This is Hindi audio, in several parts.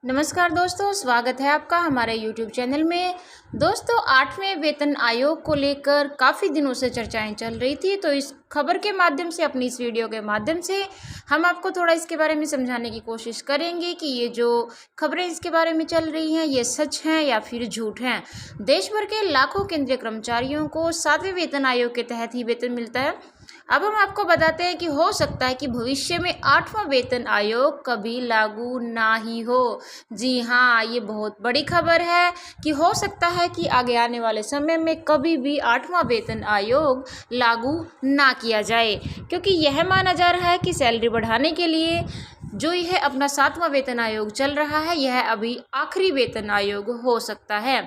नमस्कार दोस्तों, स्वागत है आपका हमारे YouTube चैनल में। दोस्तों, 8वें वेतन आयोग को लेकर काफ़ी दिनों से चर्चाएं चल रही थी, तो इस खबर के माध्यम से, अपनी इस वीडियो के माध्यम से हम आपको थोड़ा इसके बारे में समझाने की कोशिश करेंगे कि ये जो खबरें इसके बारे में चल रही हैं, ये सच हैं या फिर झूठ हैं। देश भर के लाखों केंद्रीय कर्मचारियों को 7वें वेतन आयोग के तहत ही वेतन मिलता है। अब हम आपको बताते हैं कि हो सकता है कि भविष्य में 8वां वेतन आयोग कभी लागू ना ही हो। जी हाँ, ये बहुत बड़ी खबर है कि हो सकता है कि आगे आने वाले समय में कभी भी 8वां वेतन आयोग लागू ना किया जाए, क्योंकि यह माना जा रहा है कि सैलरी बढ़ाने के लिए जो यह अपना 7वां वेतन आयोग चल रहा है, यह अभी आखिरी वेतन आयोग हो सकता है,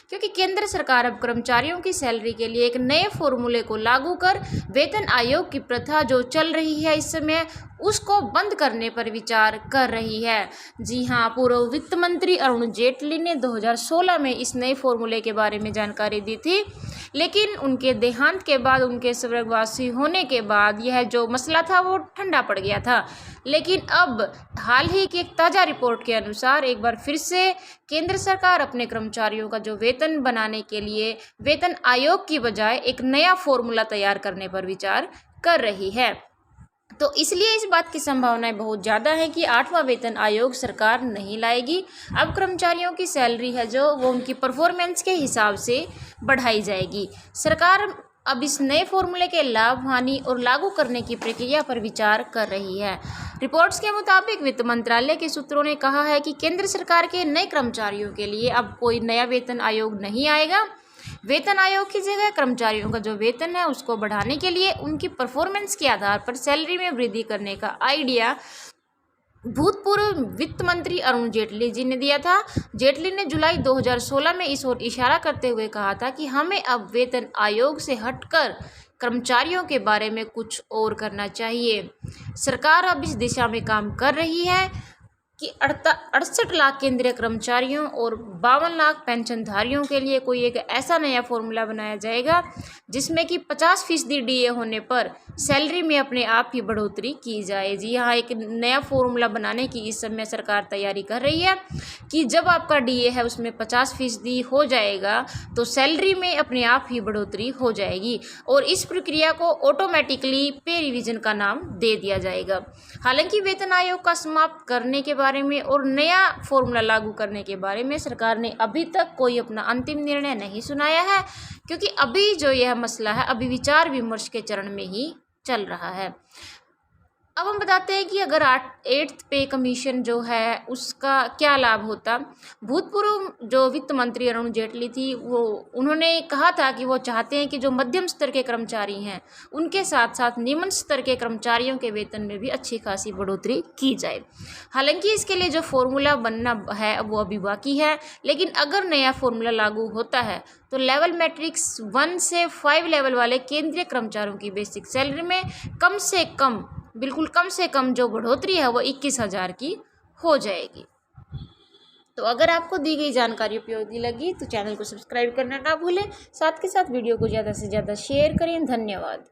क्योंकि केंद्र सरकार अब कर्मचारियों की सैलरी के लिए एक नए फॉर्मूले को लागू कर वेतन आयोग की प्रथा जो चल रही है इस समय, उसको बंद करने पर विचार कर रही है। जी हाँ, पूर्व वित्त मंत्री अरुण जेटली ने 2016 में इस नए फॉर्मूले के बारे में जानकारी दी थी, लेकिन उनके देहांत के बाद, उनके स्वर्गवासी होने के बाद यह जो मसला था वो ठंडा पड़ गया था। लेकिन अब हाल ही की एक ताज़ा रिपोर्ट के अनुसार एक बार फिर से केंद्र सरकार अपने कर्मचारियों का जो वेतन बनाने के लिए वेतन आयोग की बजाय एक नया फॉर्मूला तैयार करने पर विचार कर रही है। तो इसलिए इस बात की संभावनाएं बहुत ज़्यादा है कि 8वां वेतन आयोग सरकार नहीं लाएगी। अब कर्मचारियों की सैलरी है जो वो उनकी परफॉर्मेंस के हिसाब से बढ़ाई जाएगी। सरकार अब इस नए फॉर्मूले के लाभ, हानि और लागू करने की प्रक्रिया पर विचार कर रही है। रिपोर्ट्स के मुताबिक वित्त मंत्रालय के सूत्रों ने कहा है कि केंद्र सरकार के नए कर्मचारियों के लिए अब कोई नया वेतन आयोग नहीं आएगा। वेतन आयोग की जगह कर्मचारियों का जो वेतन है उसको बढ़ाने के लिए उनकी परफॉर्मेंस के आधार पर सैलरी में वृद्धि करने का आइडिया भूतपूर्व वित्त मंत्री अरुण जेटली जी ने दिया था। जेटली ने जुलाई 2016 में इस ओर इशारा करते हुए कहा था कि हमें अब वेतन आयोग से हटकर कर्मचारियों के बारे में कुछ और करना चाहिए। सरकार अब इस दिशा में काम कर रही है कि 68 लाख केंद्रीय कर्मचारियों और 52 लाख पेंशनधारियों के लिए कोई एक ऐसा नया फॉर्मूला बनाया जाएगा जिसमें कि 50% डीए होने पर सैलरी में अपने आप ही बढ़ोतरी की जाए। जी हाँ, एक नया फॉर्मूला बनाने की इस समय सरकार तैयारी कर रही है कि जब आपका डीए है उसमें 50% हो जाएगा तो सैलरी में अपने आप ही बढ़ोतरी हो जाएगी, और इस प्रक्रिया को ऑटोमेटिकली पे रिवीजन का नाम दे दिया जाएगा। हालांकि वेतन आयोग का समाप्त करने के बारे में और नया फॉर्मूला लागू करने के बारे में सरकार ने अभी तक कोई अपना अंतिम निर्णय नहीं सुनाया है, क्योंकि अभी जो यह मसला है अभी विचार विमर्श के चरण में ही चल रहा है। अब हम बताते हैं कि अगर 8th पे कमीशन जो है उसका क्या लाभ होता। भूतपूर्व जो वित्त मंत्री अरुण जेटली थी, उन्होंने कहा था कि वो चाहते हैं कि जो मध्यम स्तर के कर्मचारी हैं उनके साथ साथ निम्न स्तर के कर्मचारियों के वेतन में भी अच्छी खासी बढ़ोतरी की जाए। हालांकि इसके लिए जो फॉर्मूला बनना है वो अभी बाकी है, लेकिन अगर नया फॉर्मूला लागू होता है तो लेवल मैट्रिक्स 1 से 5 लेवल वाले केंद्रीय कर्मचारियों की बेसिक सैलरी में कम से कम, बिल्कुल कम से कम जो बढ़ोतरी है वो 21,000 की हो जाएगी। तो अगर आपको दी गई जानकारी उपयोगी लगी तो चैनल को सब्सक्राइब करना ना भूलें, साथ के साथ वीडियो को ज़्यादा से ज़्यादा शेयर करें। धन्यवाद।